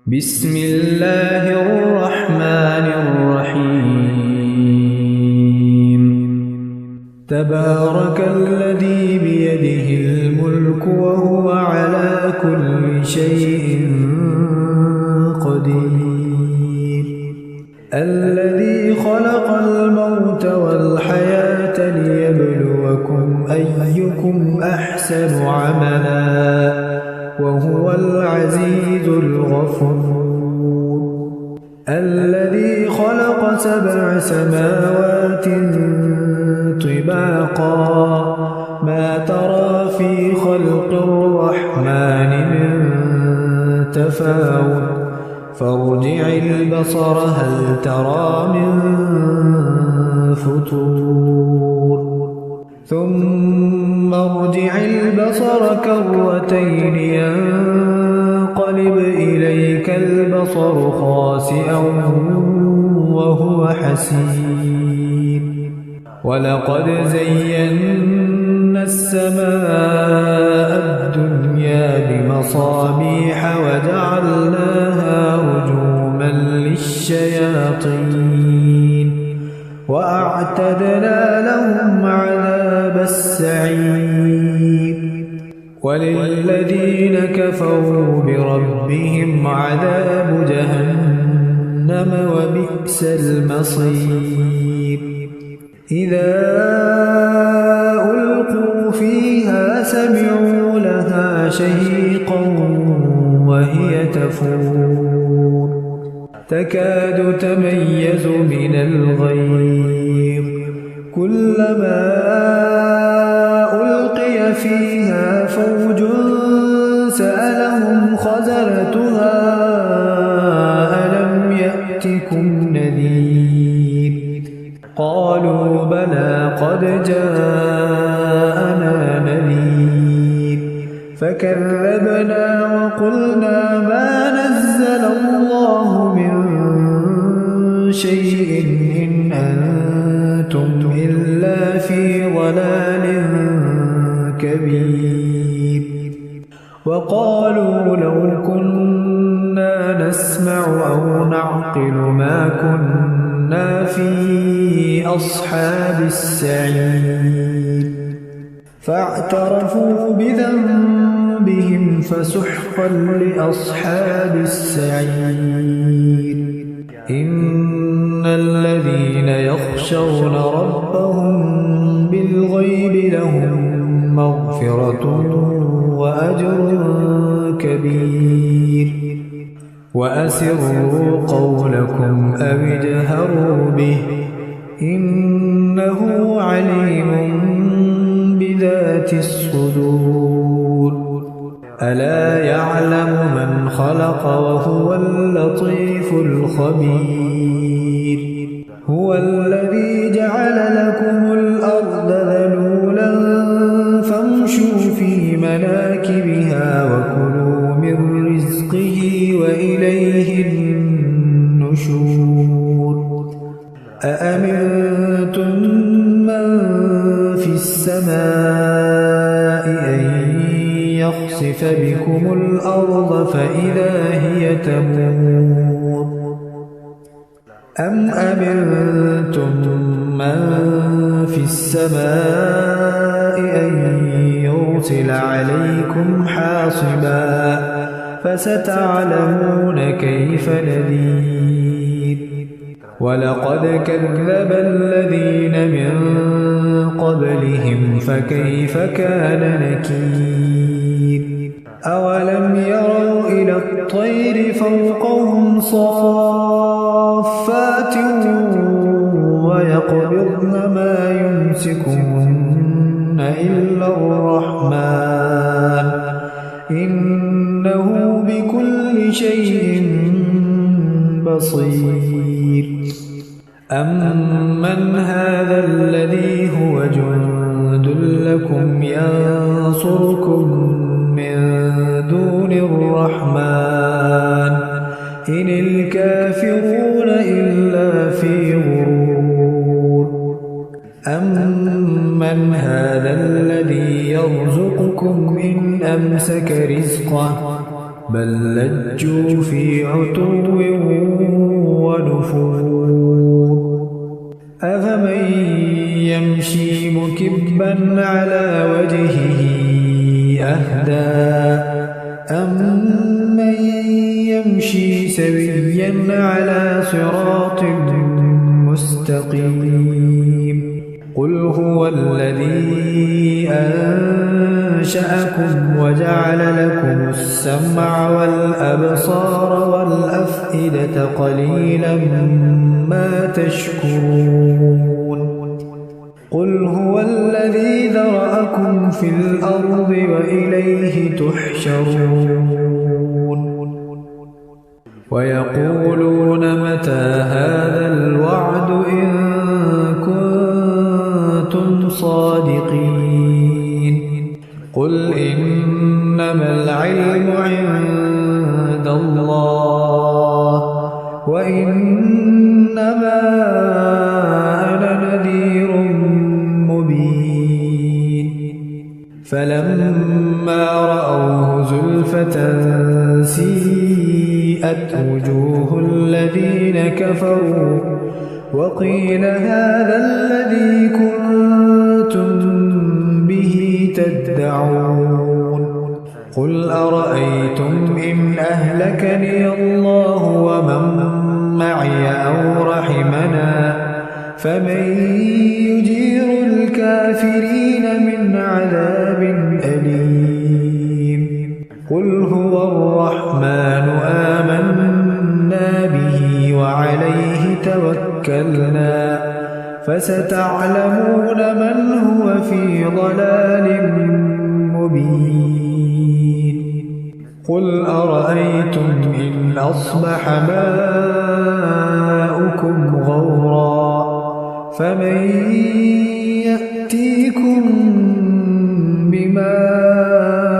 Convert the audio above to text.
بسم الله الرحمن الرحيم تبارك الذي بيده الملك وهو على كل شيء قدير الذي خلق الموت والحياة ليبلوكم أيكم أحسن عملا وهو العزيز الغفور الذي خلق 7 سماوات طباقا ما ترى في خلق الرحمن من تفاوت فارجع البصر هل ترى من فطور ثم ارجع البصر كرتين ينقلب إليك البصر خاسئا وهو حسير ولقد زينا السماء الدنيا بمصابيح وجعلناها رجوما للشياطين وأعتدنا لهم عذاب السعير وللذين كفروا بربهم عذاب جهنم وبئس المصير إذا ألقوا فيها سمعوا لها شهيقا وهي تفور تكاد تميز من الغيظ كلما ألقي فيها فوج سألهم خزنتها ألم يأتكم نذير قالوا بلى قد جاءنا نذير فكذبنا وقلنا ما نزل الله من شيء إن أنتم إلا في ضلال كبير وقالوا لو كنا نسمع أو نعقل ما كنا في أصحاب السعير فاعترفوا بذنبهم فسحقا لأصحاب السعير إن الذين يخشون ربهم بالغيب لهم مغفرة وأجر كبير وأسروا قولكم أو اجهروا به إنه عليم بذات الصدور ألا يعلم من خلق وهو اللطيف الخبير هو الذي جعل لكم الأرض ذلولا فامشوا في مناكبها وكلوا من رزقه وإليه النشور أأمنتم من في السماء أن يخسف بكم الأرض فإذا هي تمور أم أمنتم من في السماء أن يرسل عليكم حاصبا فستعلمون كيف نذير ولقد كذب الذين من قبلهم فكيف كان نكير أولم يروا إلى الطير فوقهم صافات ويقبضن ما يمسكهن إلا الرحمن إنه بكل شيء بصير أمن هذا الذي هو جند لكم ينصركم من دون الرحمن إن الكافرون إلا في غرور أمن هذا الذي يرزقكم إن أمسك رزقه بل لجوا في عتو ونفور أفمن يمشي مكبا على وجهه أهدى أمن يمشي سويا على صراط مستقيم قل هو الذي أنشأكم وجعل لكم السمع والأبصار والأفئدة قليلا ما تشكرون قل هو الذي ذرأكم في الأرض وإليه تحشرون ويقولون متى هذا الوعد إن كنتم صادقين قل إنما العلم عند الله وإنما أنا نذير مبين فلما رأوه زلفة سيئت وجوه الذين كفروا وقيل هذا الذي كنتم به تدعون قل أرأيتم إن أهلكني الله ومن معي أو رحمنا فمن يجير الكافرين من عذاب أليم قل هو الرحمن آمنا به وعليه توكلنا فستعلمون من هو في ضلال مبين قل أرأيتم إن أصبح ماؤكم غورا فمن يأتيكم بماء